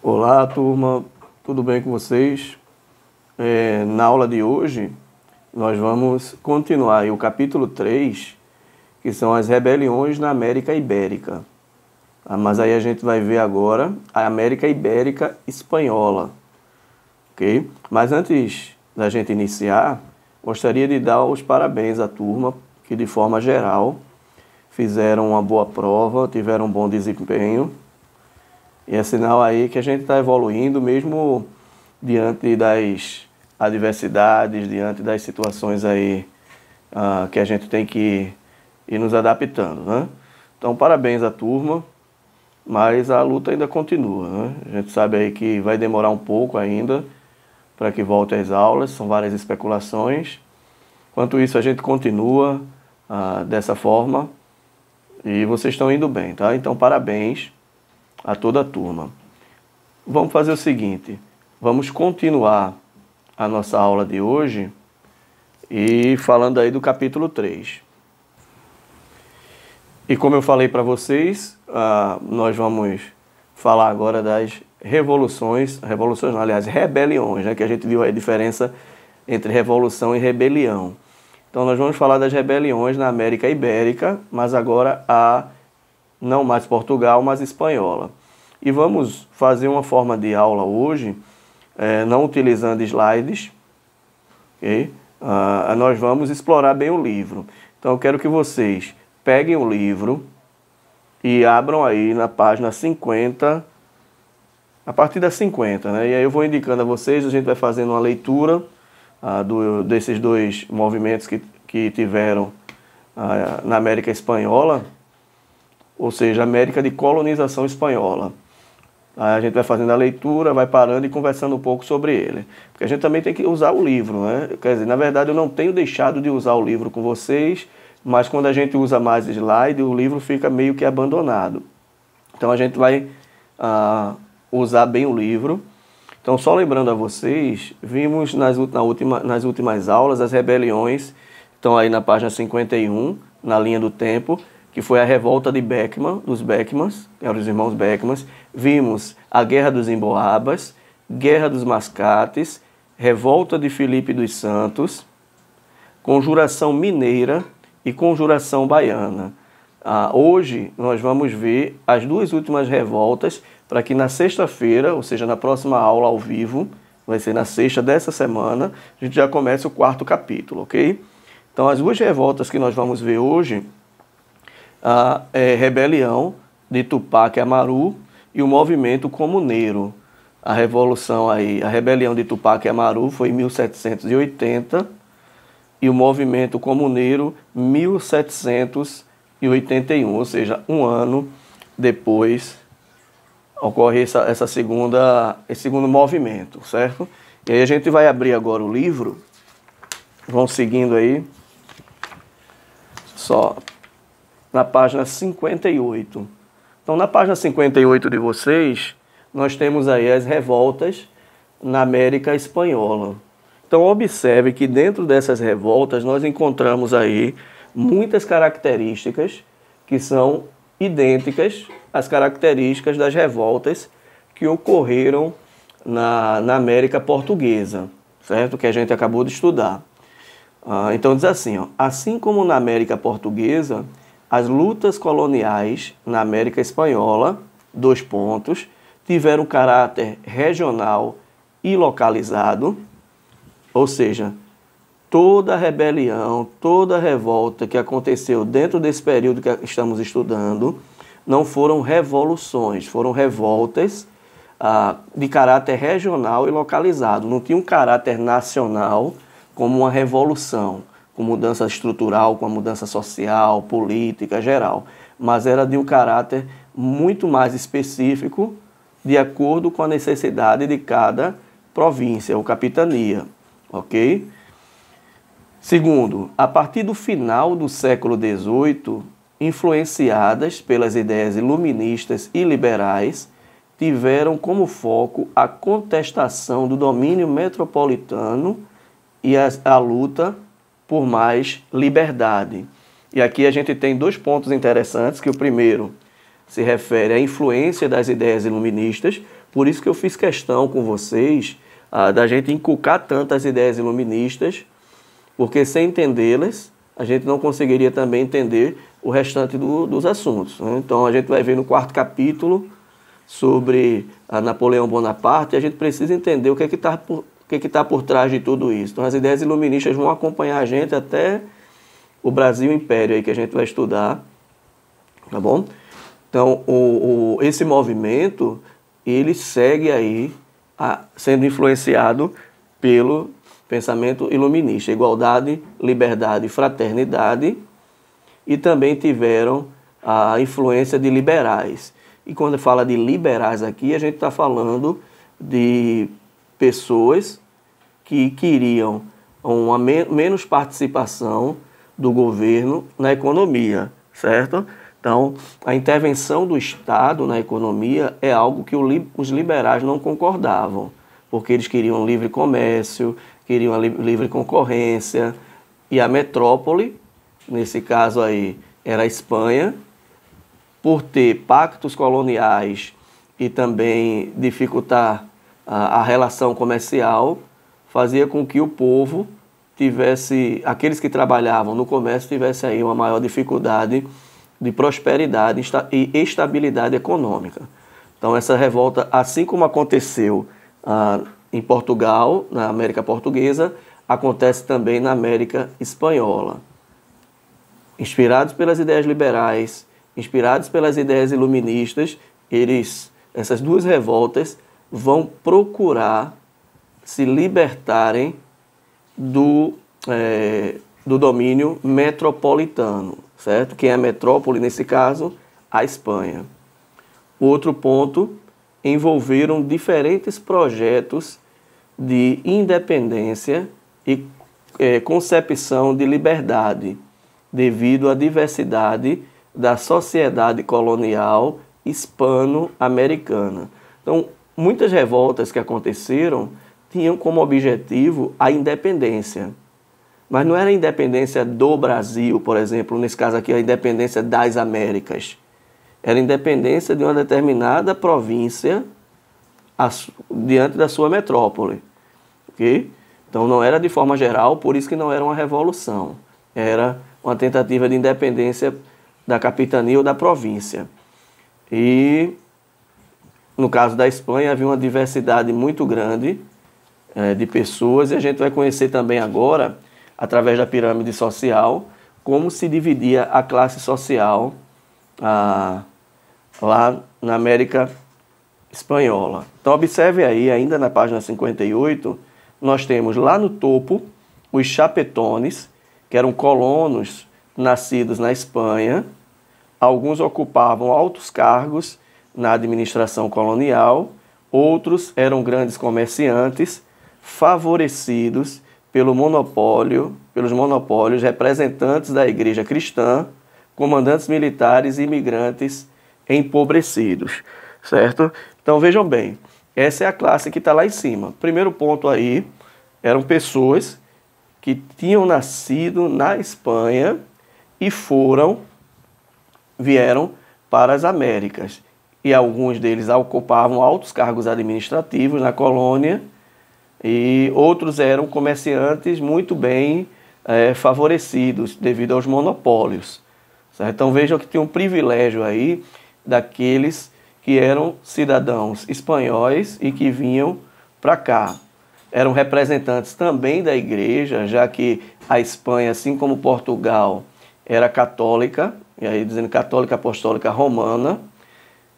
Olá, turma, tudo bem com vocês? Na aula de hoje, nós vamos continuar aí o capítulo 3, que são as rebeliões na América Ibérica. Mas aí a gente vai ver agora a América Ibérica Espanhola, ok? Mas antes da gente iniciar, gostaria de dar os parabéns à turma, que de forma geral fizeram uma boa prova, tiveram um bom desempenho. E é sinal aí que a gente está evoluindo mesmo diante das adversidades, diante das situações aí que a gente tem que ir nos adaptando, né? Então, parabéns à turma, mas a luta ainda continua, né? A gente sabe aí que vai demorar um pouco ainda para que volte às aulas, são várias especulações. Enquanto isso, a gente continua dessa forma e vocês estão indo bem, tá? Então, parabéns a toda a turma. Vamos fazer o seguinte, vamos continuar a nossa aula de hoje e falando aí do capítulo 3. E como eu falei para vocês, nós vamos falar agora das rebeliões, né, que a gente viu aí a diferença entre revolução e rebelião. Então nós vamos falar das rebeliões na América Ibérica, mas agora não mais Portugal, mas espanhola. E vamos fazer uma forma de aula hoje, não utilizando slides, ok? Nós vamos explorar bem o livro. Então eu quero que vocês peguem o livro e abram aí na página 50, a partir da 50, né? E aí eu vou indicando a vocês, a gente vai fazendo uma leitura desses dois movimentos que tiveram na América Espanhola, ou seja, América de colonização espanhola. A gente vai fazendo a leitura, vai parando e conversando um pouco sobre ele. Porque a gente também tem que usar o livro, né? Quer dizer, na verdade eu não tenho deixado de usar o livro com vocês, mas quando a gente usa mais slide, o livro fica meio que abandonado. Então a gente vai usar bem o livro. Então só lembrando a vocês, vimos nas últimas aulas as rebeliões, estão aí na página 51, na linha do tempo, que foi a revolta de Beckman, dos Beckmans, que eram os irmãos Beckmans. Vimos a Guerra dos Emboabas, Guerra dos Mascates, Revolta de Filipe dos Santos, Conjuração Mineira e Conjuração Baiana. Hoje nós vamos ver as duas últimas revoltas, para que na sexta-feira, ou seja, na próxima aula ao vivo, vai ser na sexta dessa semana, a gente já comece o 4º capítulo, ok? Então as duas revoltas que nós vamos ver hoje, a rebelião de Tupac Amaru e o movimento comuneiro. A revolução aí, a rebelião de Tupac Amaru foi em 1780 e o movimento comuneiro 1781, ou seja, um ano depois ocorre esse segundo movimento, certo? E aí a gente vai abrir agora o livro, vão seguindo aí, só na página 58. Então, na página 58 de vocês, nós temos aí as revoltas na América Espanhola. Então, observe que dentro dessas revoltas nós encontramos aí muitas características que são idênticas às características das revoltas que ocorreram na América Portuguesa, certo? Que a gente acabou de estudar. Então, diz assim, assim como na América Portuguesa, as lutas coloniais na América Espanhola, tiveram caráter regional e localizado, ou seja, toda rebelião, toda revolta que aconteceu dentro desse período que estamos estudando, não foram revoluções, foram revoltas de caráter regional e localizado, não tinha um caráter nacional como uma revolução, com mudança estrutural, com a mudança social, política, geral. Mas era de um caráter muito mais específico, de acordo com a necessidade de cada província ou capitania, ok? Segundo, a partir do final do século XVIII, influenciadas pelas ideias iluministas e liberais, tiveram como foco a contestação do domínio metropolitano e a luta por mais liberdade. E aqui a gente tem dois pontos interessantes, que o primeiro, se refere à influência das ideias iluministas. Por isso que eu fiz questão com vocês da gente inculcar tanto as ideias iluministas, porque sem entendê-las, a gente não conseguiria também entender o restante dos assuntos, né? Então a gente vai ver no 4º capítulo sobre Napoleão Bonaparte, e a gente precisa entender o que está por trás de tudo isso. Então as ideias iluministas vão acompanhar a gente até o Brasil Império, aí, que a gente vai estudar, tá bom? Então esse movimento, ele segue aí sendo influenciado pelo pensamento iluminista, igualdade, liberdade e fraternidade, e também tiveram a influência de liberais. E quando fala de liberais aqui, a gente está falando de pessoas que queriam uma menos participação do governo na economia, certo? Então, a intervenção do Estado na economia é algo que os liberais não concordavam, porque eles queriam livre comércio, queriam a livre concorrência, e a metrópole, nesse caso aí, era a Espanha, por ter pactos coloniais e também dificultar a relação comercial, fazia com que o povo aqueles que trabalhavam no comércio tivessem aí uma maior dificuldade de prosperidade e estabilidade econômica. Então essa revolta, assim como aconteceu em Portugal, na América Portuguesa, acontece também na América Espanhola. Inspirados pelas ideias liberais, inspirados pelas ideias iluministas, essas duas revoltas vão procurar se libertarem do domínio metropolitano, certo? Quem é a metrópole, nesse caso, a Espanha. Outro ponto, envolveram diferentes projetos de independência e concepção de liberdade, devido à diversidade da sociedade colonial hispano-americana. Então, muitas revoltas que aconteceram tinham como objetivo a independência. Mas não era a independência do Brasil, por exemplo, nesse caso aqui, a independência das Américas. Era a independência de uma determinada província diante da sua metrópole. Okay? Então não era de forma geral, por isso que não era uma revolução. Era uma tentativa de independência da capitania ou da província. E no caso da Espanha havia uma diversidade muito grande de pessoas, e a gente vai conhecer também agora, através da pirâmide social, como se dividia a classe social lá na América Espanhola. Então observe aí, ainda na página 58, nós temos lá no topo os chapetones, que eram colonos nascidos na Espanha. Alguns ocupavam altos cargos na administração colonial, outros eram grandes comerciantes, favorecidos pelos monopólios, representantes da igreja cristã, comandantes militares e imigrantes empobrecidos, certo? Então vejam bem, essa é a classe que está lá em cima. Primeiro ponto aí, eram pessoas que tinham nascido na Espanha e vieram para as Américas. E alguns deles ocupavam altos cargos administrativos na colônia, e outros eram comerciantes muito bem favorecidos devido aos monopólios. Certo? Então vejam que tem um privilégio aí daqueles que eram cidadãos espanhóis e que vinham para cá. Eram representantes também da igreja, já que a Espanha, assim como Portugal, era católica, e aí dizendo católica apostólica romana,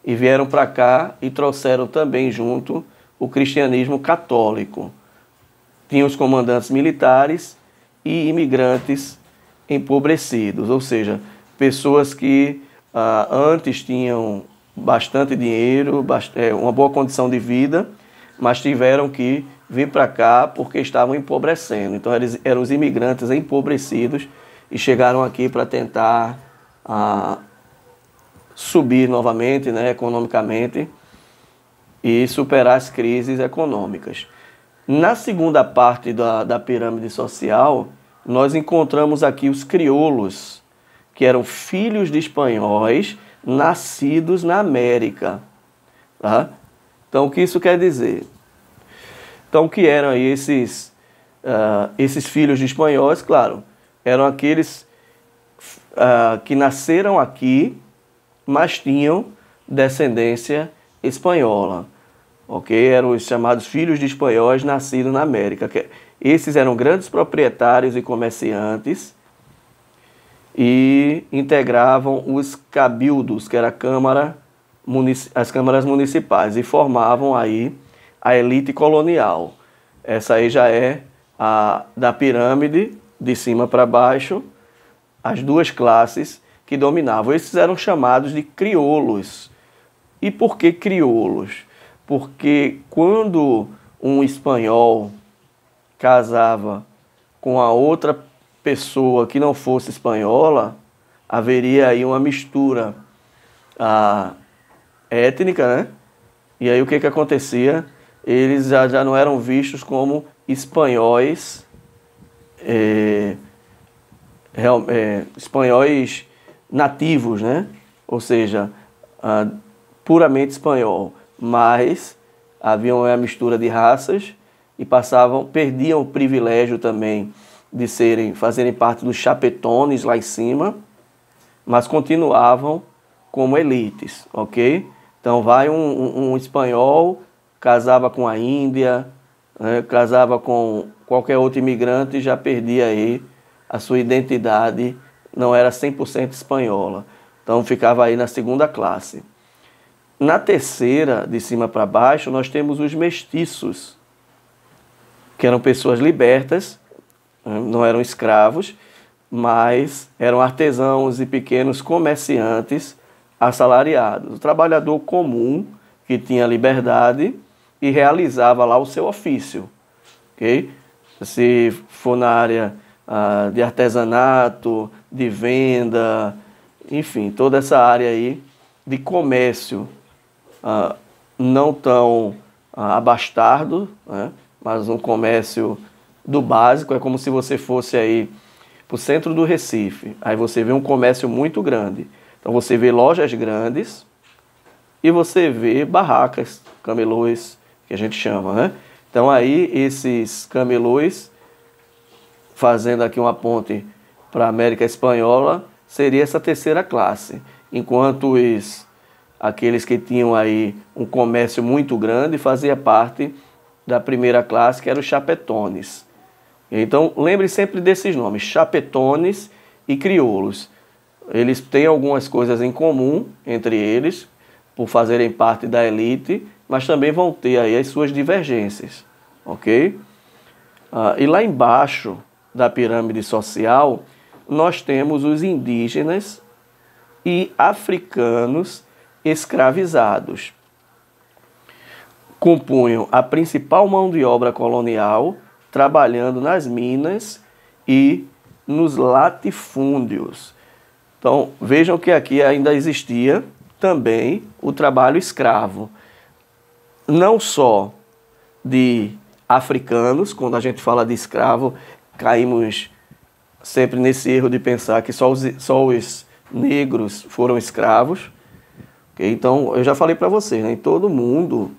e vieram para cá e trouxeram também junto o cristianismo católico. Tinha os comandantes militares e imigrantes empobrecidos, ou seja, pessoas que antes tinham bastante dinheiro, uma boa condição de vida, mas tiveram que vir para cá porque estavam empobrecendo. Então eram os imigrantes empobrecidos e chegaram aqui para tentar subir novamente, né, economicamente, e superar as crises econômicas. Na segunda parte da pirâmide social, nós encontramos aqui os crioulos, que eram filhos de espanhóis, nascidos na América. Tá? Então, o que isso quer dizer? Então, o que eram aí esses filhos de espanhóis? Claro, eram aqueles que nasceram aqui, mas tinham descendência espanhola. Ok? Eram os chamados filhos de espanhóis nascidos na América. Esses eram grandes proprietários e comerciantes e integravam os cabildos, que era as câmaras municipais, e formavam aí a elite colonial. Essa aí já é da pirâmide, de cima para baixo, as duas classes que dominavam. Esses eram chamados de crioulos. E por que crioulos? Porque quando um espanhol casava com a outra pessoa que não fosse espanhola, haveria aí uma mistura étnica, né? E aí o que acontecia? Eles já não eram vistos como espanhóis, espanhóis nativos, né? Ou seja, puramente espanhol, mas havia uma mistura de raças e perdiam o privilégio também de fazerem parte dos chapetones lá em cima, mas continuavam como elites, ok? Então vai um espanhol, casava com a Índia, né, casava com qualquer outro imigrante e já perdia aí a sua identidade, não era 100% espanhola. Então ficava aí na segunda classe. Na terceira, de cima para baixo, nós temos os mestiços, que eram pessoas libertas, não eram escravos, mas eram artesãos e pequenos comerciantes assalariados. O trabalhador comum que tinha liberdade e realizava lá o seu ofício. Okay? Se for na área de artesanato, de venda, enfim, toda essa área aí de comércio não tão abastardo, né? Mas um comércio do básico. É como se você fosse aí para o centro do Recife, aí você vê um comércio muito grande. Então você vê lojas grandes e você vê barracas, camelôs, que a gente chama, né? Então aí esses camelôs, fazendo aqui uma ponte para a América Espanhola, seria essa terceira classe. Enquanto aqueles que tinham aí um comércio muito grande fazia parte da primeira classe, que eram os chapetones. Então, lembre sempre desses nomes, chapetones e crioulos. Eles têm algumas coisas em comum entre eles, por fazerem parte da elite, mas também vão ter aí as suas divergências, ok? E lá embaixo da pirâmide social, nós temos os indígenas e africanos escravizados. Compunham a principal mão de obra colonial, trabalhando nas minas e nos latifúndios. Então, vejam que aqui ainda existia também o trabalho escravo. Não só de africanos, quando a gente fala de escravo, caímos sempre nesse erro de pensar que só os negros foram escravos. Okay? Então, eu já falei para vocês, né? Em todo mundo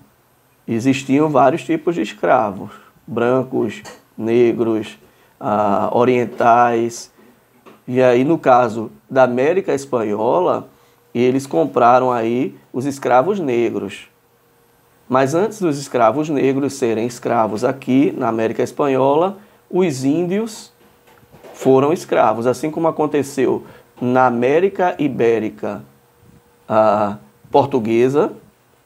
existiam vários tipos de escravos. Brancos, negros, orientais. E aí, no caso da América Espanhola, eles compraram aí os escravos negros. Mas antes dos escravos negros serem escravos aqui na América Espanhola, os índios foram escravos. Assim como aconteceu na América Ibérica portuguesa,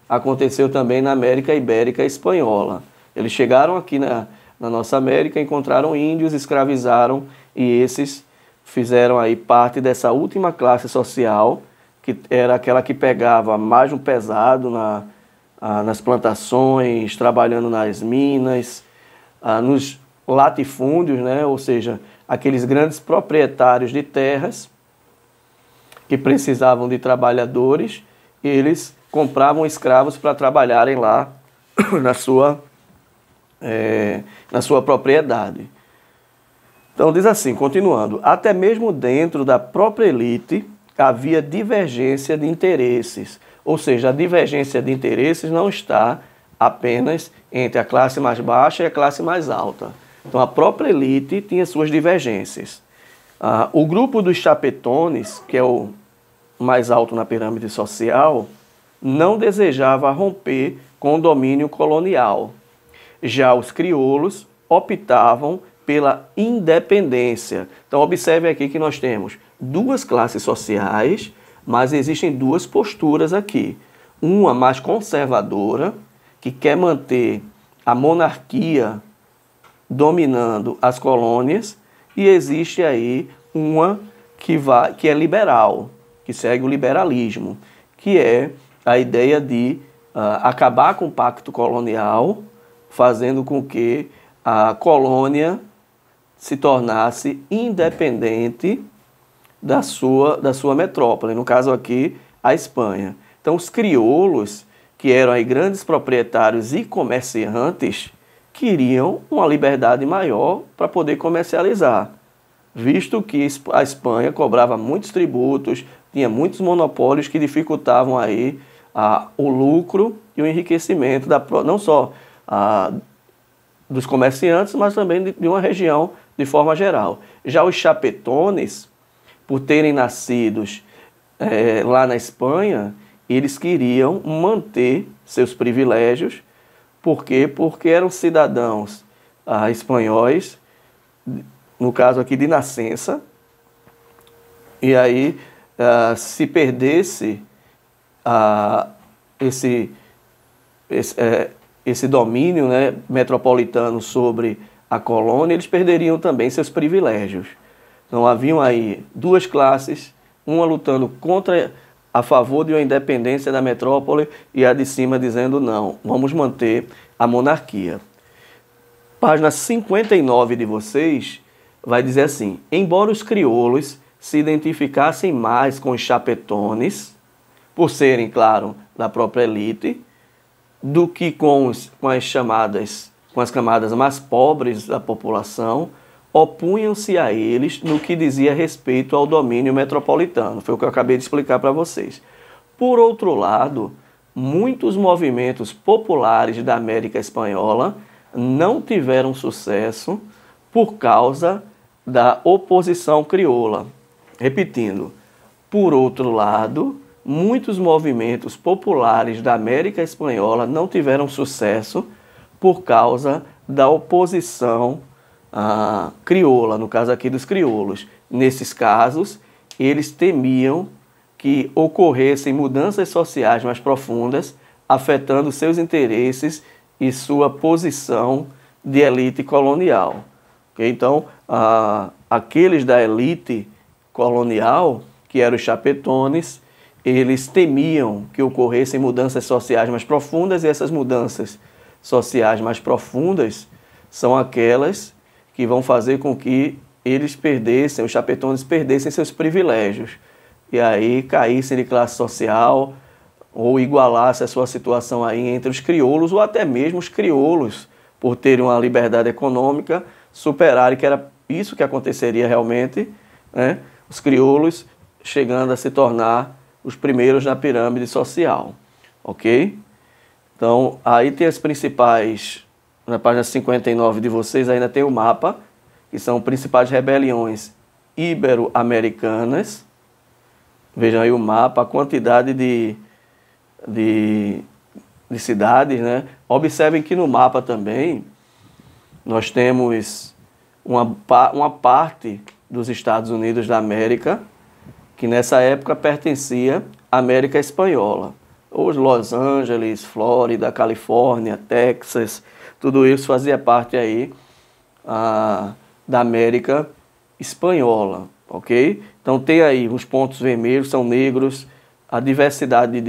aconteceu também na América Ibérica espanhola. Eles chegaram aqui na nossa América, encontraram índios, escravizaram, e esses fizeram aí parte dessa última classe social, que era aquela que pegava mais um pesado nas plantações, trabalhando nas minas, nos latifúndios, né? Ou seja, aqueles grandes proprietários de terras que precisavam de trabalhadores, e eles compravam escravos para trabalharem lá na sua propriedade. Então diz assim, continuando, até mesmo dentro da própria elite havia divergência de interesses. Ou seja, a divergência de interesses não está apenas entre a classe mais baixa e a classe mais alta. Então, a própria elite tinha suas divergências. O grupo dos chapetones, que é o mais alto na pirâmide social, não desejava romper com o domínio colonial. Já os crioulos optavam pela independência. Então, observe aqui que nós temos duas classes sociais, mas existem duas posturas aqui. Uma mais conservadora, que quer manter a monarquia dominando as colônias, e existe aí uma que é liberal, que segue o liberalismo, que é a ideia de acabar com o pacto colonial, fazendo com que a colônia se tornasse independente da sua metrópole, no caso aqui, a Espanha. Então, os crioulos, que eram aí grandes proprietários e comerciantes, queriam uma liberdade maior para poder comercializar, visto que a Espanha cobrava muitos tributos, tinha muitos monopólios que dificultavam aí o lucro e o enriquecimento não só dos comerciantes, mas também de uma região de forma geral. Já os chapetones, por terem nascidos lá na Espanha, eles queriam manter seus privilégios. Por quê? Porque eram cidadãos espanhóis, no caso aqui de nascença, e aí se perdesse esse domínio, né, metropolitano sobre a colônia, eles perderiam também seus privilégios. Então haviam aí duas classes, uma lutando a favor de uma independência da metrópole e a de cima dizendo não, vamos manter a monarquia. Página 59 de vocês vai dizer assim: embora os crioulos se identificassem mais com os chapetones, por serem, claro, da própria elite, do que com as camadas mais pobres da população, opunham-se a eles no que dizia respeito ao domínio metropolitano. Foi o que eu acabei de explicar para vocês. Por outro lado, muitos movimentos populares da América Espanhola não tiveram sucesso por causa da oposição crioula. Repetindo, por outro lado, muitos movimentos populares da América Espanhola não tiveram sucesso por causa da oposição crioula, no caso aqui dos crioulos. Nesses casos, eles temiam que ocorressem mudanças sociais mais profundas, afetando seus interesses e sua posição de elite colonial. Okay? Então, aqueles da elite colonial, que eram os chapetones, eles temiam que ocorressem mudanças sociais mais profundas, e essas mudanças sociais mais profundas são aquelas que vão fazer com que os chapetones perdessem seus privilégios, e aí caíssem de classe social, ou igualasse a sua situação aí entre os crioulos, ou até mesmo os crioulos, por terem uma liberdade econômica, superarem, que era isso que aconteceria realmente, né? Os crioulos chegando a se tornar os primeiros na pirâmide social, ok? Então, aí tem as principais, na página 59 de vocês, ainda tem o mapa, que são principais rebeliões ibero-americanas. Vejam aí o mapa, a quantidade de cidades, né? Observem que no mapa também nós temos uma parte dos Estados Unidos da América, que nessa época pertencia à América Espanhola. Os Los Angeles, Flórida, Califórnia, Texas, tudo isso fazia parte aí da América Espanhola, ok? Então tem aí os pontos vermelhos, são negros, a diversidade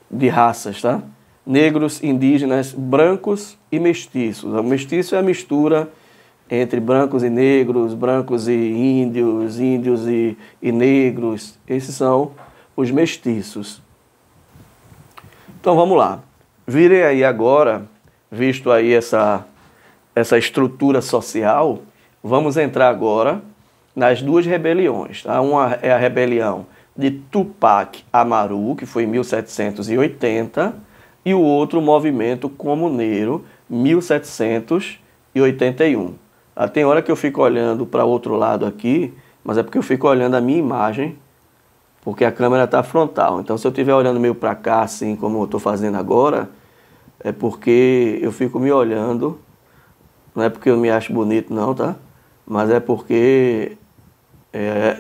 de raças, tá? Negros, indígenas, brancos e mestiços. O mestiço é a mistura entre brancos e negros, brancos e índios, índios e negros. Esses são os mestiços. Então vamos lá. Virem aí agora, visto aí essa estrutura social, vamos entrar agora nas duas rebeliões. Tá? Uma é a rebelião de Tupac Amaru, que foi em 1780, e o outro, o movimento comuneiro, 1781. Tem hora que eu fico olhando para o outro lado aqui, mas é porque eu fico olhando a minha imagem, porque a câmera está frontal. Então, se eu estiver olhando meio para cá, assim como eu estou fazendo agora, é porque eu fico me olhando. Não é porque eu me acho bonito, não, tá? Mas é porque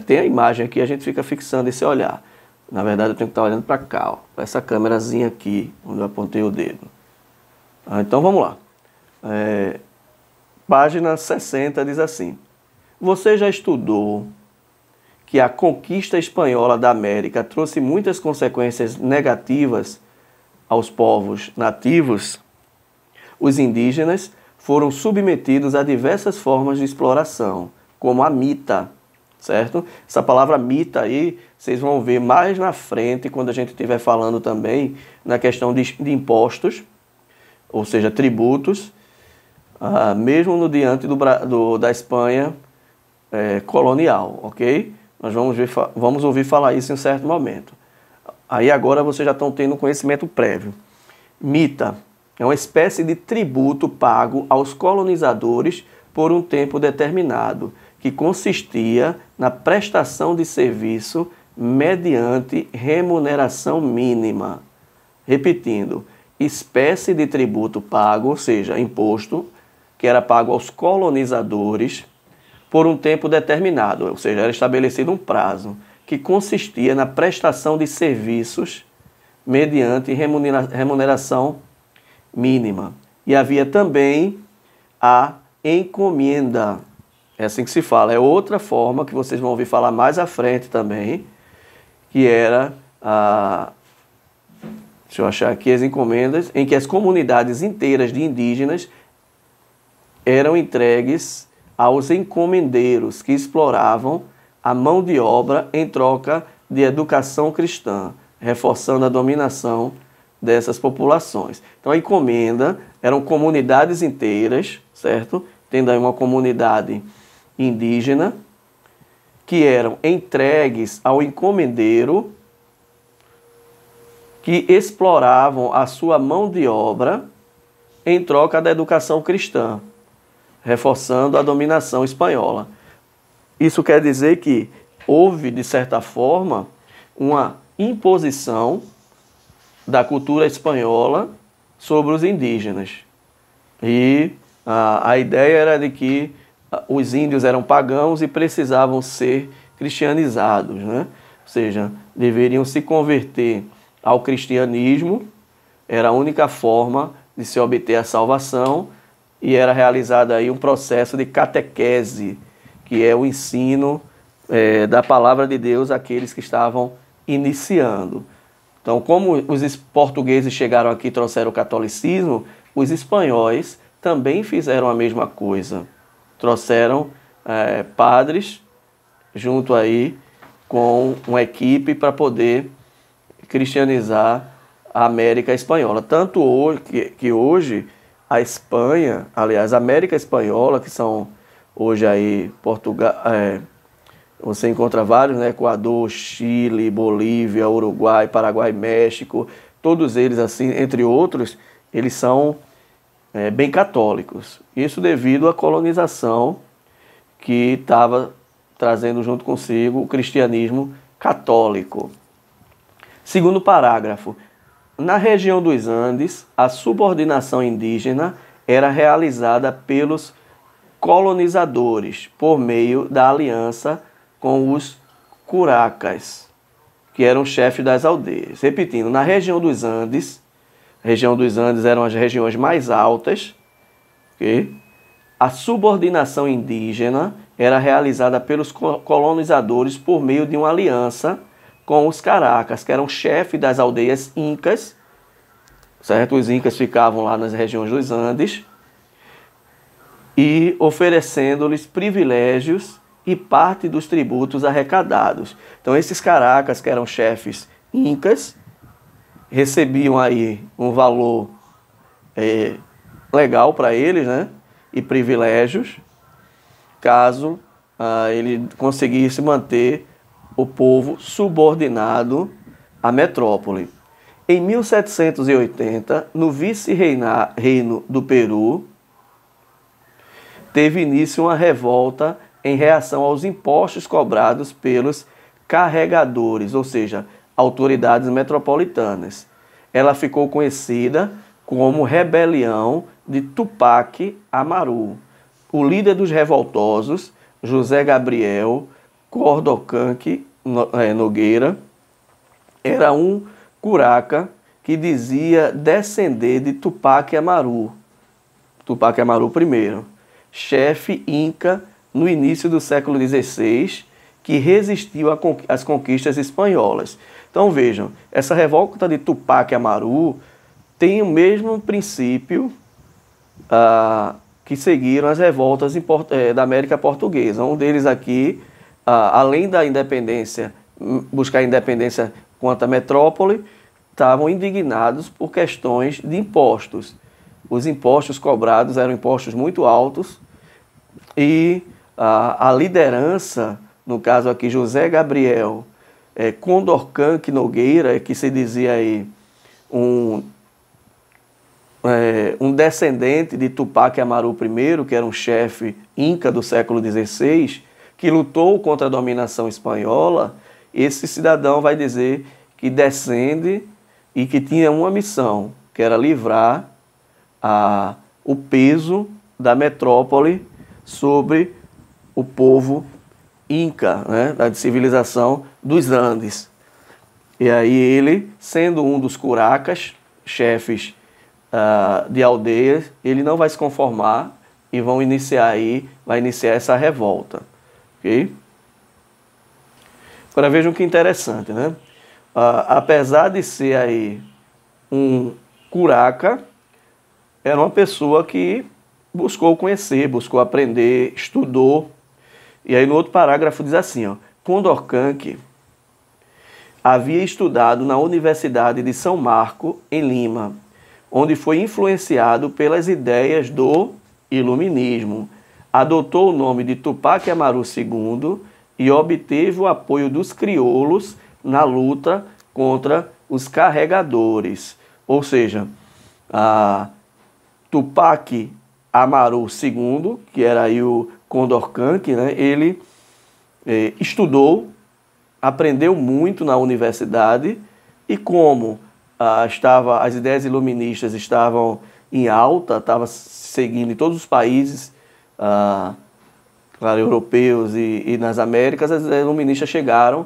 tem a imagem aqui, a gente fica fixando esse olhar. Na verdade, eu tenho que estar olhando para cá, para essa câmerazinha aqui, onde eu apontei o dedo. Então, vamos lá. Página 60 diz assim: você já estudou que a conquista espanhola da América trouxe muitas consequências negativas aos povos nativos? Os indígenas foram submetidos a diversas formas de exploração, como a mita, certo? Essa palavra mita aí, vocês vão ver mais na frente, quando a gente estiver falando também na questão de impostos, ou seja, tributos, mesmo no diante da Espanha colonial, ok? Nós vamos ouvir falar isso em um certo momento. Aí agora vocês já estão tendo um conhecimento prévio. Mita é uma espécie de tributo pago aos colonizadores por um tempo determinado, que consistia na prestação de serviço mediante remuneração mínima. Repetindo, espécie de tributo pago, ou seja, imposto, que era pago aos colonizadores por um tempo determinado, ou seja, era estabelecido um prazo, que consistia na prestação de serviços mediante remuneração mínima. E havia também a encomenda. É assim que se fala. É outra forma que vocês vão ouvir falar mais à frente também, que era deixa eu achar aqui as encomendas, em que as comunidades inteiras de indígenas eram entregues aos encomendeiros que exploravam a mão de obra em troca de educação cristã, reforçando a dominação dessas populações. Então a encomenda eram comunidades inteiras, certo? Tendo aí uma comunidade indígena que eram entregues ao encomendeiro que exploravam a sua mão de obra em troca da educação cristã, reforçando a dominação espanhola. Isso quer dizer que houve, de certa forma, uma imposição da cultura espanhola sobre os indígenas. E a ideia era de que os índios eram pagãos e precisavam ser cristianizados, né? Ou seja, deveriam se converter ao cristianismo, era a única forma de se obter a salvação, e era realizado aí um processo de catequese, que é o ensino da palavra de Deus àqueles que estavam iniciando. Então, como os portugueses chegaram aqui e trouxeram o catolicismo, os espanhóis também fizeram a mesma coisa. Trouxeram padres junto aí com uma equipe para poder cristianizar a América Espanhola. Tanto que hoje a Espanha, aliás, a América Espanhola, que são hoje aí Portugal, você encontra vários, né? Equador, Chile, Bolívia, Uruguai, Paraguai, México, todos eles, assim, entre outros, eles são bem católicos. Isso devido à colonização que estava trazendo junto consigo o cristianismo católico. Segundo parágrafo, na região dos Andes, a subordinação indígena era realizada pelos colonizadores por meio da aliança com os curacas, que eram chefes das aldeias. Repetindo, na região dos Andes eram as regiões mais altas, okay? A subordinação indígena era realizada pelos colonizadores por meio de uma aliança com os caracas, que eram chefes das aldeias incas, certo? Os incas ficavam lá nas regiões dos Andes, e oferecendo-lhes privilégios e parte dos tributos arrecadados. Então esses caracas, que eram chefes incas, recebiam aí um valor legal para eles, né? E privilégios, caso ele conseguisse manter o povo subordinado à metrópole. Em 1780, no vice-reino do Peru, teve início uma revolta em reação aos impostos cobrados pelos carregadores, ou seja, autoridades metropolitanas. Ela ficou conhecida como Rebelião de Tupac Amaru. O líder dos revoltosos, José Gabriel Cordocanque Nogueira, era um curaca que dizia descender de Tupac Amaru I, chefe inca no início do século XVI, que resistiu às conquistas espanholas. Então vejam, essa revolta de Tupac Amaru tem o mesmo princípio que seguiram as revoltas da América Portuguesa. Um deles aqui, além da independência, buscar a independência quanto à metrópole, estavam indignados por questões de impostos. Os impostos cobrados eram impostos muito altos e a liderança, no caso aqui José Gabriel Condorcanque Nogueira, que se dizia aí um descendente de Tupac Amaru I, que era um chefe inca do século XVI, que lutou contra a dominação espanhola. Esse cidadão vai dizer que descende e que tinha uma missão, que era livrar o peso da metrópole sobre o povo inca, né, da civilização dos Andes. E aí ele, sendo um dos curacas, chefes de aldeias, ele não vai se conformar e vai iniciar essa revolta. Ok? Agora vejam que interessante, né? Apesar de ser aí um curaca, era uma pessoa que buscou conhecer, buscou aprender, estudou. E aí no outro parágrafo diz assim, ó, Condorcanque havia estudado na Universidade de São Marco, em Lima, onde foi influenciado pelas ideias do Iluminismo. Adotou o nome de Tupac Amaru II e obteve o apoio dos crioulos na luta contra os carregadores. Ou seja, Tupac Amaru II, que era aí o Condorcanque, né, ele estudou, aprendeu muito na universidade e como as ideias iluministas estavam em alta, estavam seguindo em todos os países, claro, europeus e nas Américas, as ideias iluministas chegaram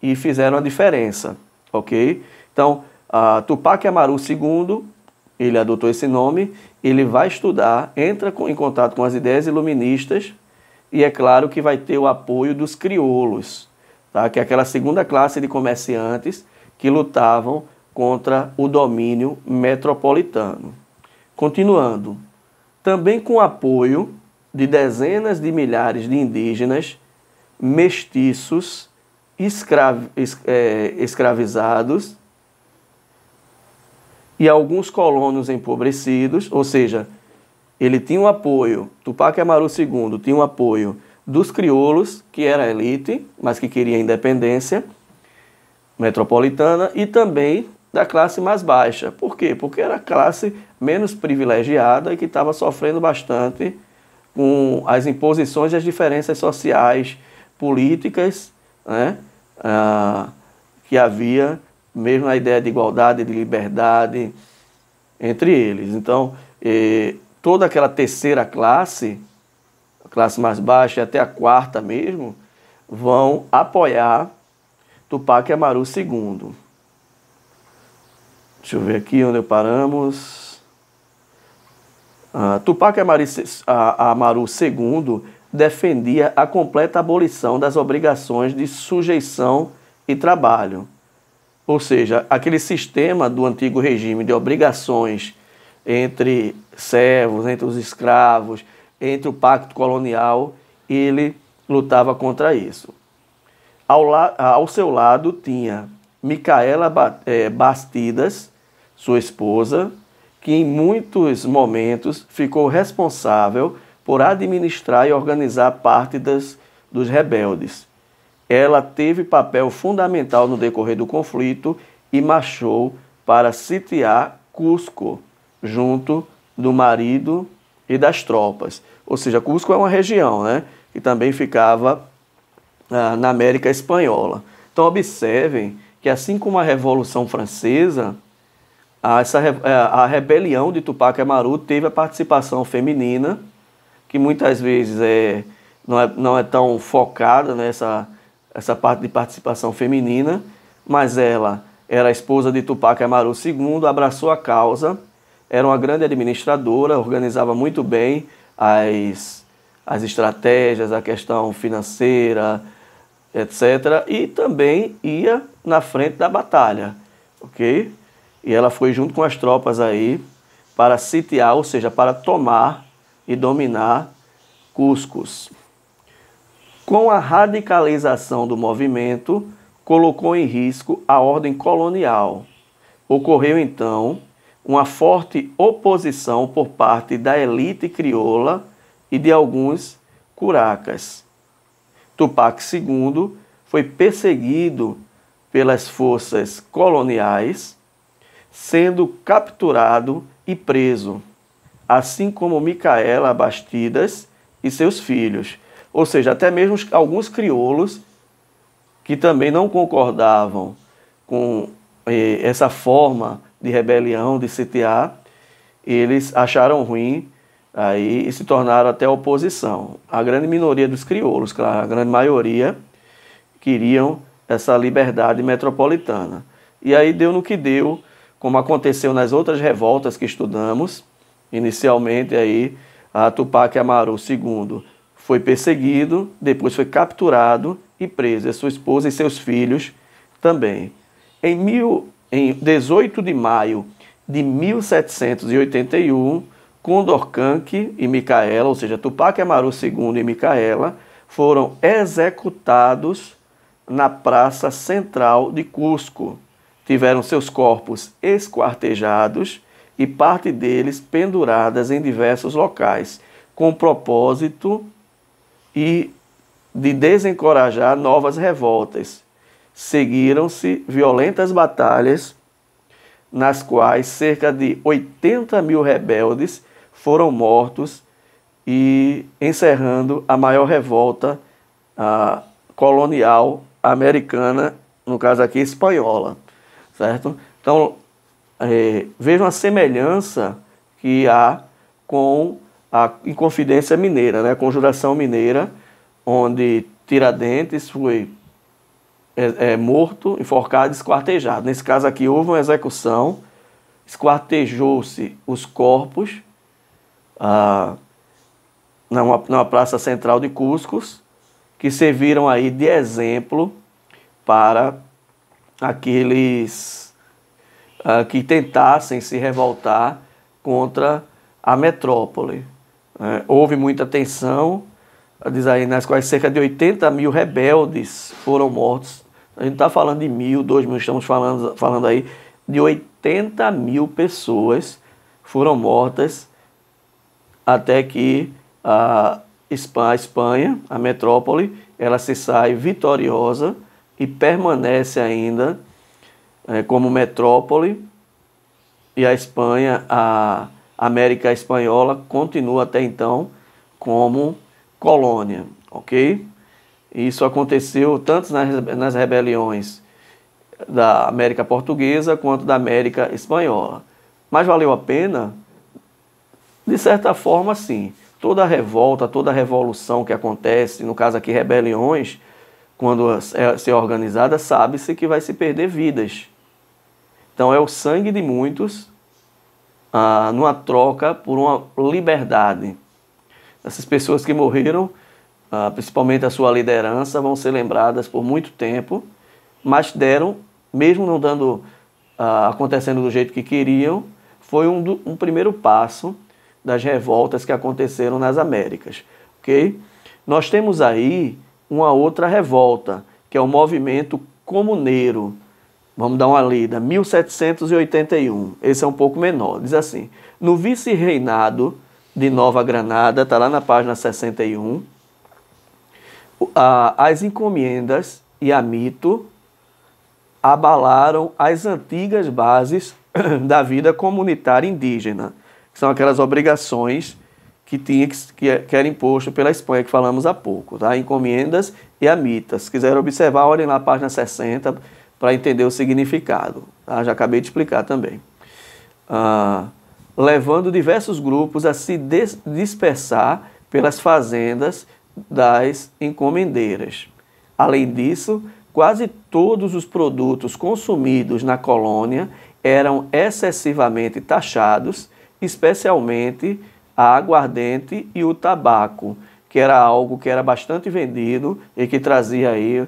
e fizeram a diferença, ok? Então, Tupac Amaru II, ele adotou esse nome, ele vai estudar, entra em contato com as ideias iluministas e é claro que vai ter o apoio dos crioulos, tá? Que é aquela segunda classe de comerciantes que lutavam contra o domínio metropolitano. Continuando, também com o apoio de dezenas de milhares de indígenas, mestiços, escravizados e alguns colonos empobrecidos, ou seja, ele tinha um apoio, Tupac Amaru II tinha um apoio dos crioulos, que era a elite, mas que queria independência metropolitana, e também da classe mais baixa. Por quê? Porque era a classe menos privilegiada e que estava sofrendo bastante com as imposições e as diferenças sociais, políticas, né, que havia, mesmo na ideia de igualdade, de liberdade entre eles. Então, toda aquela terceira classe, a classe mais baixa e até a quarta mesmo, vão apoiar Tupac Amaru II. Deixa eu ver aqui onde paramos. Tupac Amaru II defendia a completa abolição das obrigações de sujeição e trabalho. Ou seja, aquele sistema do antigo regime de obrigações entre servos, entre os escravos, entre o pacto colonial, ele lutava contra isso. Ao seu lado tinha Micaela Bastidas, sua esposa, que em muitos momentos ficou responsável por administrar e organizar parte dos rebeldes. Ela teve papel fundamental no decorrer do conflito e marchou para sitiar Cusco, junto do marido e das tropas. Ou seja, Cusco é uma região, né, que também ficava na América Espanhola. Então observem que assim como a Revolução Francesa, a rebelião de Tupac Amaru teve a participação feminina, que muitas vezes não é tão focada nessa essa parte de participação feminina, mas ela era a esposa de Tupac Amaru II, abraçou a causa, era uma grande administradora, organizava muito bem as estratégias, a questão financeira, etc. E também ia na frente da batalha, ok? E ela foi junto com as tropas aí para sitiar, ou seja, para tomar e dominar Cusco. Com a radicalização do movimento, colocou em risco a ordem colonial. Ocorreu então uma forte oposição por parte da elite crioula e de alguns curacas. Tupac II foi perseguido pelas forças coloniais, sendo capturado e preso, assim como Micaela Bastidas e seus filhos. Ou seja, até mesmo alguns crioulos que também não concordavam com essa forma de rebelião, de sitiar, eles acharam ruim aí, e se tornaram até oposição. A grande minoria dos crioulos, claro, a grande maioria, queriam essa liberdade metropolitana. E aí deu no que deu, como aconteceu nas outras revoltas que estudamos. Inicialmente aí, a Tupac Amaru II foi perseguido, depois foi capturado e preso, a sua esposa e seus filhos também. Em 18 de maio de 1781, Condorcanqui e Micaela, ou seja, Tupac Amaru II e Micaela, foram executados na praça central de Cusco. Tiveram seus corpos esquartejados e parte deles penduradas em diversos locais, com o propósito de desencorajar novas revoltas. Seguiram-se violentas batalhas, nas quais cerca de 80 mil rebeldes foram mortos e encerrando a maior revolta colonial americana, no caso aqui espanhola, certo? Então, vejam a semelhança que há com a Inconfidência Mineira, né? A Conjuração Mineira, onde Tiradentes foi morto, enforcado e esquartejado. Nesse caso aqui houve uma execução, esquartejou-se os corpos numa praça central de Cusco, que serviram aí de exemplo para aqueles que tentassem se revoltar contra a metrópole. Houve muita tensão, diz aí, nas quais cerca de 80 mil rebeldes foram mortos. A gente está falando de 1.000, 2.000, estamos falando aí de 80 mil pessoas foram mortas até que a Espanha, a metrópole, ela se sai vitoriosa e permanece ainda como metrópole, e a Espanha, a América Espanhola, continua até então como colônia, ok? Isso aconteceu tanto nas rebeliões da América Portuguesa quanto da América Espanhola. Mas valeu a pena? De certa forma, sim. Toda revolta, toda revolução que acontece, no caso aqui rebeliões, quando é organizada, sabe-se que vai se perder vidas. Então é o sangue de muitos numa troca por uma liberdade. Essas pessoas que morreram, principalmente a sua liderança, vão ser lembradas por muito tempo, mas deram, mesmo não dando, acontecendo do jeito que queriam, foi um primeiro passo das revoltas que aconteceram nas Américas, ok? Nós temos aí uma outra revolta, que é o movimento comuneiro. Vamos dar uma lida, 1781, esse é um pouco menor, diz assim: no vice-reinado de Nova Granada, está lá na página 61, As encomendas e a mito abalaram as antigas bases da vida comunitária indígena, que são aquelas obrigações que era imposto pela Espanha, que falamos há pouco, tá? Encomendas e amitas. Se quiserem observar, olhem lá a página 60 para entender o significado. Tá? Já acabei de explicar também. Levando diversos grupos a se dispersar pelas fazendas das encomendeiras. Além disso, quase todos os produtos consumidos na colônia eram excessivamente taxados, especialmente a aguardente e o tabaco, que era algo que era bastante vendido e que trazia aí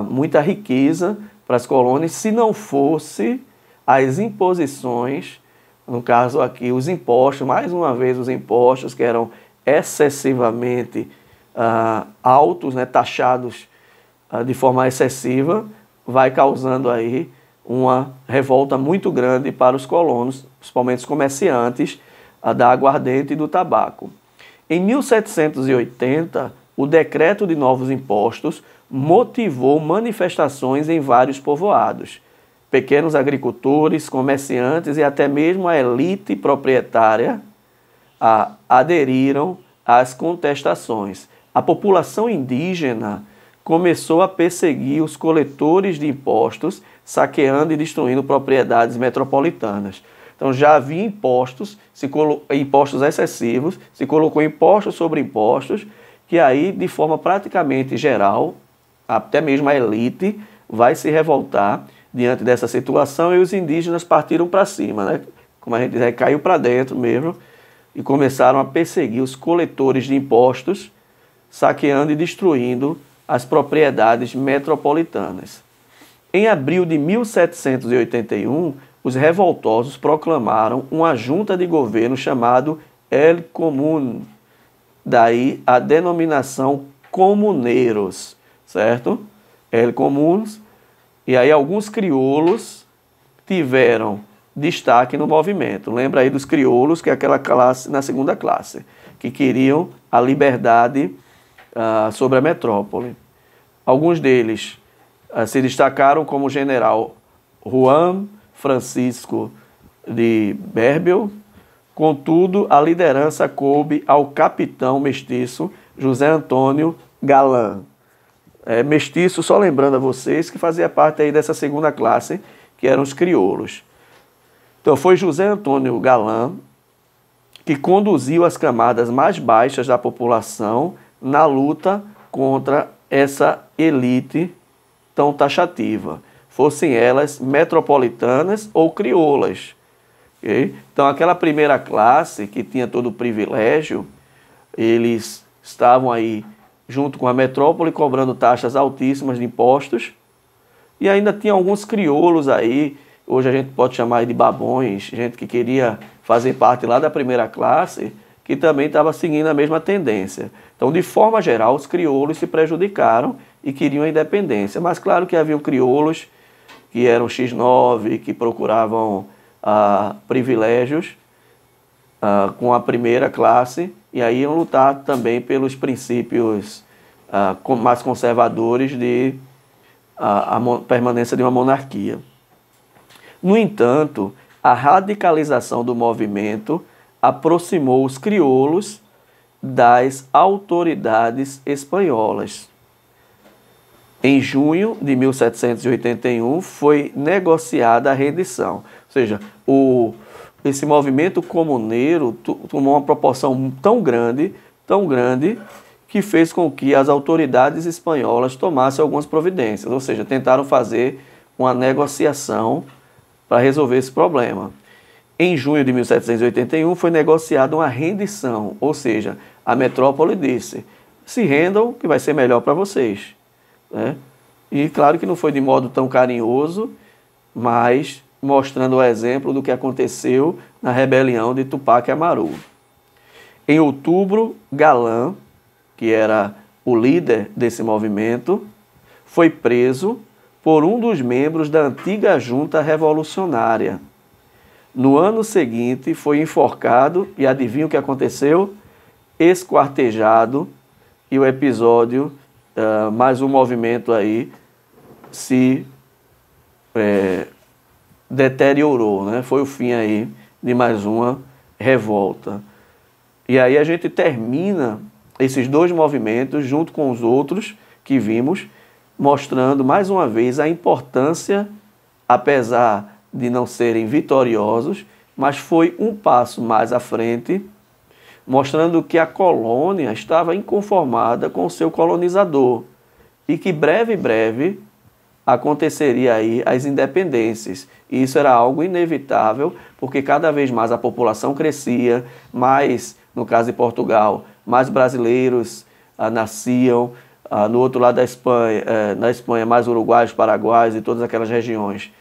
muita riqueza para as colônias, se não fosse as imposições, no caso aqui os impostos, mais uma vez os impostos que eram excessivamente altos, né, taxados de forma excessiva, vai causando aí uma revolta muito grande para os colonos, principalmente os comerciantes da aguardente e do tabaco. Em 1780, o decreto de novos impostos motivou manifestações em vários povoados. Pequenos agricultores, comerciantes e até mesmo a elite proprietária aderiram às contestações. A população indígena começou a perseguir os coletores de impostos, saqueando e destruindo propriedades metropolitanas. Então já havia impostos excessivos, se colocou impostos sobre impostos, que aí, de forma praticamente geral, até mesmo a elite vai se revoltar diante dessa situação e os indígenas partiram para cima, né? Como a gente diz, caiu para dentro mesmo e começaram a perseguir os coletores de impostos, saqueando e destruindo as propriedades metropolitanas. Em abril de 1781, os revoltosos proclamaram uma junta de governo chamado El Común, daí a denominação comuneiros, certo? El Comuns, e aí alguns crioulos tiveram destaque no movimento. Lembra aí dos crioulos, que é aquela classe na segunda classe, que queriam a liberdade sobre a metrópole. Alguns deles se destacaram como o general Juan Francisco de Berbel. Contudo, a liderança coube ao capitão mestiço José Antônio Galán. Mestiço, só lembrando a vocês, que fazia parte aí dessa segunda classe, que eram os crioulos. Então foi José Antônio Galán que conduziu as camadas mais baixas da população na luta contra essa elite tão taxativa, fossem elas metropolitanas ou crioulas. Okay? Então aquela primeira classe que tinha todo o privilégio, eles estavam aí junto com a metrópole cobrando taxas altíssimas de impostos, e ainda tinha alguns crioulos aí, hoje a gente pode chamar de babões, gente que queria fazer parte lá da primeira classe, que também estava seguindo a mesma tendência. Então, de forma geral, os crioulos se prejudicaram e queriam a independência. Mas claro que haviam crioulos que eram X9, que procuravam privilégios com a primeira classe, e aí iam lutar também pelos princípios mais conservadores de a permanência de uma monarquia. No entanto, a radicalização do movimento aproximou os crioulos das autoridades espanholas. Em junho de 1781 foi negociada a rendição. Ou seja, esse movimento comuneiro tomou uma proporção tão grande, que fez com que as autoridades espanholas tomassem algumas providências. Ou seja, tentaram fazer uma negociação para resolver esse problema. Em junho de 1781 foi negociada uma rendição, ou seja, a metrópole disse, se rendam que vai ser melhor para vocês. Né? E claro que não foi de modo tão carinhoso, mas mostrando o exemplo do que aconteceu na rebelião de Tupac Amaru. Em outubro, Galán, que era o líder desse movimento, foi preso por um dos membros da antiga junta revolucionária. No ano seguinte, foi enforcado e adivinha o que aconteceu? Esquartejado, e o episódio mais um movimento aí se deteriorou, né? Foi o fim aí de mais uma revolta. E aí a gente termina esses dois movimentos junto com os outros que vimos, mostrando mais uma vez a importância, apesar de não serem vitoriosos, mas foi um passo mais à frente, mostrando que a colônia estava inconformada com o seu colonizador e que breve aconteceria aí as independências. E isso era algo inevitável, porque cada vez mais a população crescia, mais, no caso de Portugal, mais brasileiros nasciam, no outro lado da Espanha, na Espanha mais uruguaios, paraguaios e todas aquelas regiões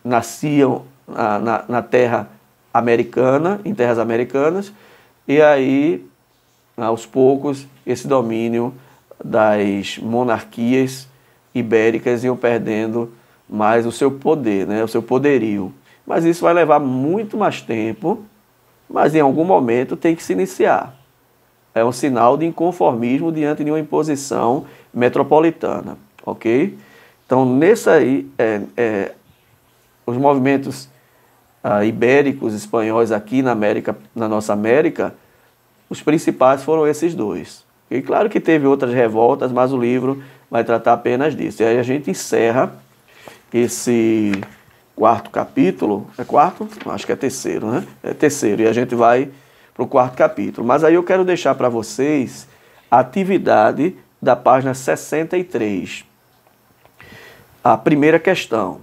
nasciam na terra americana, em terras americanas, e aí, aos poucos, esse domínio das monarquias ibéricas iam perdendo mais o seu poder, né, o seu poderio. Mas isso vai levar muito mais tempo, mas em algum momento tem que se iniciar. É um sinal de inconformismo diante de uma imposição metropolitana, ok? Então, nesse aí, os movimentos ibéricos, espanhóis aqui na América, na nossa América, os principais foram esses dois. E claro que teve outras revoltas, mas o livro vai tratar apenas disso. E aí a gente encerra esse quarto capítulo. É quarto? Acho que é terceiro, né? É terceiro. E a gente vai para o quarto capítulo. Mas aí eu quero deixar para vocês a atividade da página 63. A primeira questão.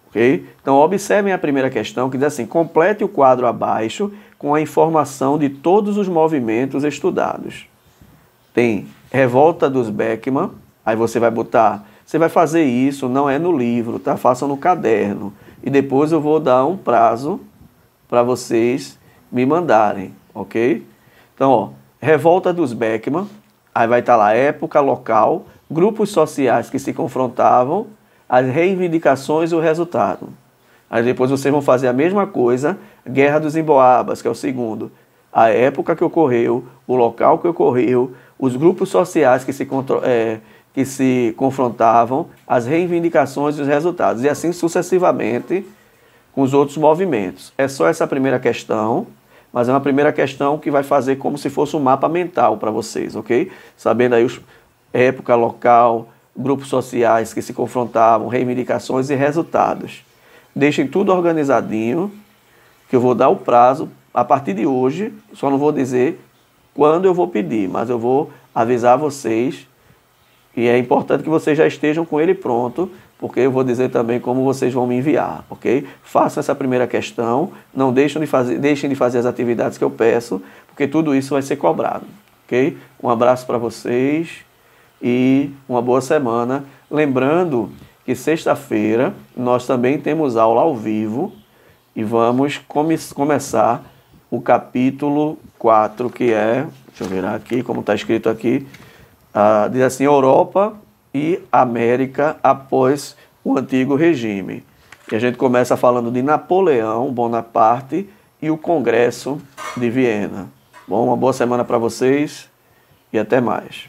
Okay? Então, observem a primeira questão, que diz assim: complete o quadro abaixo com a informação de todos os movimentos estudados. Tem revolta dos Beckman, aí você vai botar, você vai fazer isso, não é no livro, tá? Façam no caderno. E depois eu vou dar um prazo para vocês me mandarem, ok? Então, ó, revolta dos Beckman, aí vai estar lá época, local, grupos sociais que se confrontavam, as reivindicações e o resultado. Aí depois vocês vão fazer a mesma coisa, Guerra dos Emboabas, que é o segundo. A época que ocorreu, o local que ocorreu, os grupos sociais que se confrontavam, as reivindicações e os resultados. E assim sucessivamente com os outros movimentos. É só essa primeira questão, mas é uma primeira questão que vai fazer como se fosse um mapa mental para vocês, ok? Sabendo aí época, local, grupos sociais que se confrontavam, reivindicações e resultados. Deixem tudo organizadinho, que eu vou dar o prazo a partir de hoje, só não vou dizer quando eu vou pedir, mas eu vou avisar vocês, e é importante que vocês já estejam com ele pronto, porque eu vou dizer também como vocês vão me enviar, ok? Façam essa primeira questão, não deixem de fazer as atividades que eu peço, porque tudo isso vai ser cobrado, ok? Um abraço para vocês e uma boa semana. Lembrando que sexta-feira nós também temos aula ao vivo e vamos começar o capítulo 4, que é, deixa eu ver aqui, como está escrito aqui, diz assim, Europa e América após o antigo regime. E a gente começa falando de Napoleão Bonaparte e o Congresso de Viena. Bom, uma boa semana para vocês e até mais.